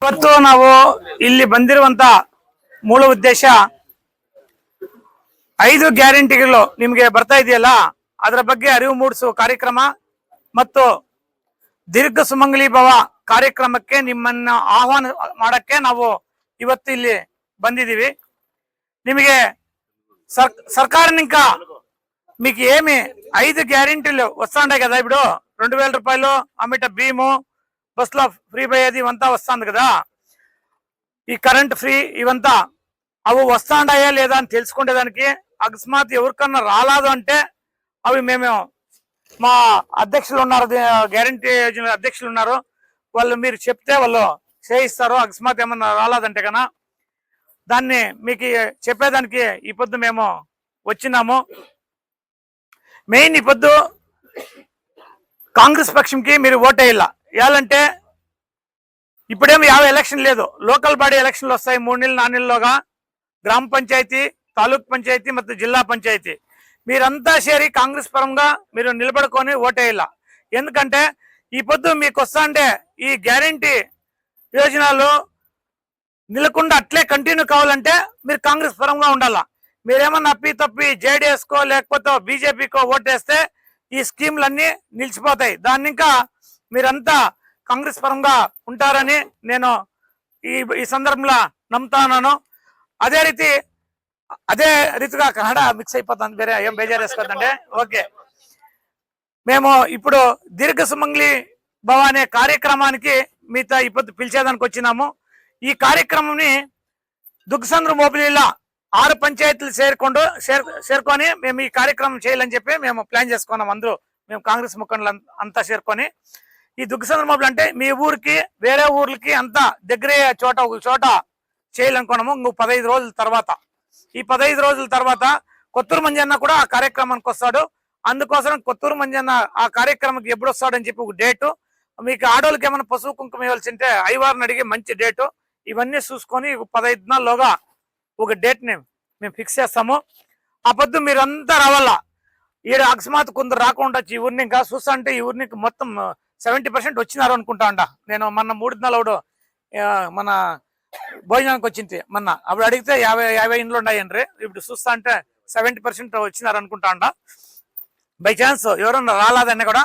ಇವತ್ತು ನಾವು ಇಲ್ಲಿ ಬಂದಿರುವಂತ ಮೂಲ ಉದ್ದೇಶ 5 ಗ್ಯಾರಂಟಿಗಳು ನಿಮಗೆ ಬರ್ತಾ ಇದೆಯಲ್ಲ ಅದರ ಬಗ್ಗೆ ಅರಿವು ಮೂಡಿಸುವ ಕಾರ್ಯಕ್ರಮ ಮತ್ತು ದೀರ್ಘ ಸುಮಂಗಲಿ ಭವ ಕಾರ್ಯಕ್ರಮಕ್ಕೆ ನಿಮ್ಮನ್ನ ಆಹ್ವಾನ ಮಾಡಕ್ಕೆ ನಾವು ಇವತ್ತು ಇಲ್ಲಿ ಬಂದಿದ್ದೀವಿ. నిಮಗೆ సర్కారునింక మీకు ఏమి 5 గ్యారెంటీలు వస్తాండాయి కదా. ఇప్పుడు 2000 రూపాయలు అమిట భీము బస్సులో ఫ్రీ పోయేది ఇవంతా వస్తుంది కదా. ఈ కరెంట్ ఫ్రీ ఇవంతా అవి వస్తాండాయా లేదా అని తెలుసుకునేదానికి అకస్మాత్ ఎవరికన్నా రాలేదు అంటే అవి మేము మా అధ్యక్షులు ఉన్నారు, గ్యారంటీ యోజన అధ్యక్షులు ఉన్నారు, వాళ్ళు మీరు చెప్తే వాళ్ళు చేయిస్తారు. అకస్మాత్ ఏమన్నా రాలేదంటే కన్నా దాన్ని మీకు చెప్పేదానికి ఈ పొద్దు మేము వచ్చినాము. మెయిన్ ఈ పొద్దు కాంగ్రెస్ పక్షంకి మీరు ఓటేయాల. ఏలంటే ఇప్పుడేమో ఎలక్షన్ లేదు, లోకల్ బాడీ ఎలక్షన్లు వస్తాయి 3 నెలలు 4 నెలల్లోగా. గ్రామ పంచాయతీ, తాలూక్ పంచాయతీ ಮತ್ತು జిల్లా పంచాయతీ మీరంతా చేరి కాంగ్రెస్ పరంగా మీరు నిలబడుకొని ఓటేయాల. ఎందుకంటే ఈ పొద్దు మీకు వస్తాంటే ఈ గ్యారంటీ యోజనలు నిలకుండా అట్లే కంటిన్యూ కావాలంటే మీరు కాంగ్రెస్ పరంగా ఉండాలా. మీరేమన్నా అప్పి తప్పి జేడీఎస్కో లేకపోతే బీజేపీకో ఓటేస్తే ఈ స్కీమ్లన్నీ నిలిచిపోతాయి. దాన్ని ఇంకా మీరంతా కాంగ్రెస్ పరంగా ఉంటారని నేను ఈ సందర్భంలో నమ్ముతాను. అదే రీతిగా కన్నడ మిక్స్ అయిపోతుంది, వేరే ఏం బేజారు వేసుకోదంటే ఓకే. మేము ఇప్పుడు దీర్ఘ సుమంగలి భవ అనే కార్యక్రమానికి మీతో ఇప్పుడు పిలిచేదానికి వచ్చినాము. ఈ కార్యక్రమంని దుగ్గసంద్ర మోపిలిలో 6 పంచాయతీలు చేరుకొని మేము ఈ కార్యక్రమం చేయాలని చెప్పి మేము ప్లాన్ చేసుకున్నాం. అందరూ మేము కాంగ్రెస్ ముఖండ్లు అంతా చేరుకొని ఈ దుగ్గసంద్ర మోపిలి అంటే మీ ఊరికి వేరే ఊర్లకి అంతా దగ్గరే ఒక చోట చేయాలనుకున్నాము. ఇంకో 15 రోజుల తర్వాత, ఈ 15 రోజుల తర్వాత కొత్తూరు మంజన్న కూడా ఆ కార్యక్రమానికి వస్తాడు. అందుకోసం కొత్తూరు మంజన్న ఆ కార్యక్రమానికి ఎప్పుడు వస్తాడని చెప్పి ఒక డేటు, మీకు ఆడోళ్ళకి ఏమైనా పసుపు కుంకుమ ఇవ్వాల్సి ఉంటే అయ్యవారిని అడిగి మంచి డేటు ఇవన్నీ చూసుకొని 15 దినాల్లోగా ఒక డేట్ని మేము ఫిక్స్ చేస్తాము. ఆ పొద్దు మీరంతా రావాలా. ఈడ అకస్మాత్ కొందరు రాకుండా ఈ ఊరిని ఇంకా చూస్తా అంటే ఈ ఊరికి మొత్తం 70% వచ్చినారు అనుకుంటా అంట. నేను మొన్న 3 దినాలు మన భోజనానికి వచ్చింది మొన్న, అప్పుడు అడిగితే 50 ఇండ్లు ఉన్నాయండ్రి. ఇప్పుడు చూస్తా అంటే 70% వచ్చినారు అనుకుంటా అంట. బై ఛాన్స్ ఎవరన్నా రాలేదన్నా కూడా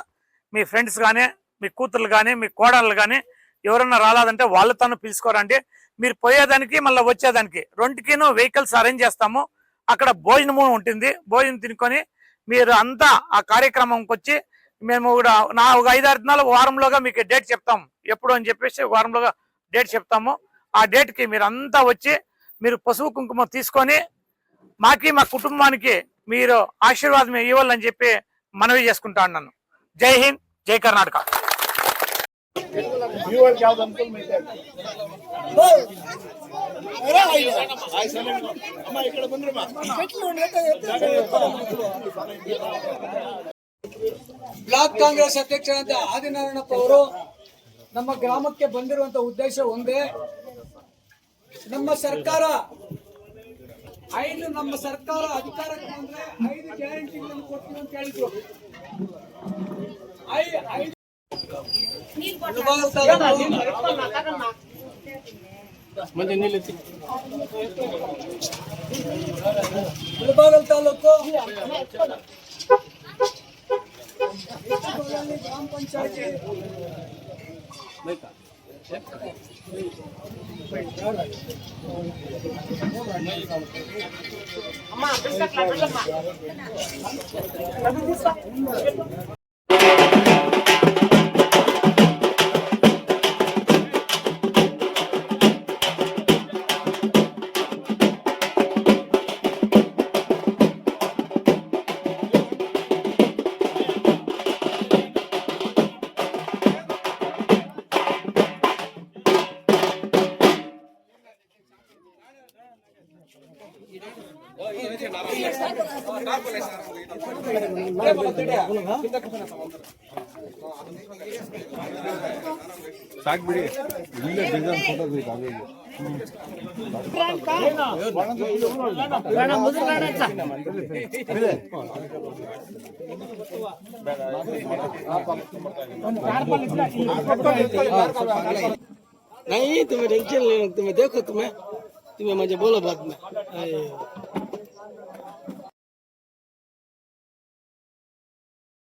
మీ ఫ్రెండ్స్ కానీ, మీ కూతుర్లు కానీ, మీ కోడళ్ళు కానీ ఎవరన్నా రాలేదంటే వాళ్ళతోనూ పిలుచుకోరండి. మీరు పోయేదానికి మళ్ళీ వచ్చేదానికి రెండుకిను వెహికల్స్ అరేంజ్ చేస్తాము. అక్కడ భోజనము ఉంటుంది, భోజనం తినుకొని మీరు అంతా ఆ కార్యక్రమంకి వచ్చి మేము కూడా ఒక 5-6 దినాలు వారంలోగా మీకు డేట్ చెప్తాం. ఎప్పుడు అని చెప్పేసి వారంలోగా డేట్ చెప్తాము. ఆ డేట్కి మీరు అంతా వచ్చి మీరు పసుపు కుంకుమ తీసుకొని మాకి మా కుటుంబానికి మీరు ఆశీర్వాదం ఇవ్వాలని చెప్పి మనవి చేసుకుంటా ఉన్నాను. జై హింద్, జై కర్ణాటక. ಬ್ಲಾಕ್ ಕಾಂಗ್ರೆಸ್ ಅಧ್ಯಕ್ಷರಾದ ಆದಿನಾರಾಯಣಪ್ಪ ಅವರು ನಮ್ಮ ಗ್ರಾಮಕ್ಕೆ ಬಂದಿರುವಂತ ಉದ್ದೇಶ ಒಂದೇ, ನಮ್ಮ ಸರ್ಕಾರ ಅಧಿಕಾರಕ್ಕೆ ಬಂದ್ರೆ 5 ಗ್ಯಾರಂಟಿಗಳನ್ನು ಕೊಡ್ತೀವಿ ಅಂತ ಹೇಳಿದ್ರು. ಮುಳಬಾಗಿಲು ತಾಲೂಕು ಗ್ರಾಮ ಪಂಚಾಯತಿ ಸಾಕ್ ಬಿಡಿ, ಇಲ್ಲೇ ಬೇಜಾನ್ ಫೋಟೋ ಬೇಕು. नहीं तुम्हें टेंशन लेना, तुम्हें देखो तुम्हें मुझे बोलो बाद में।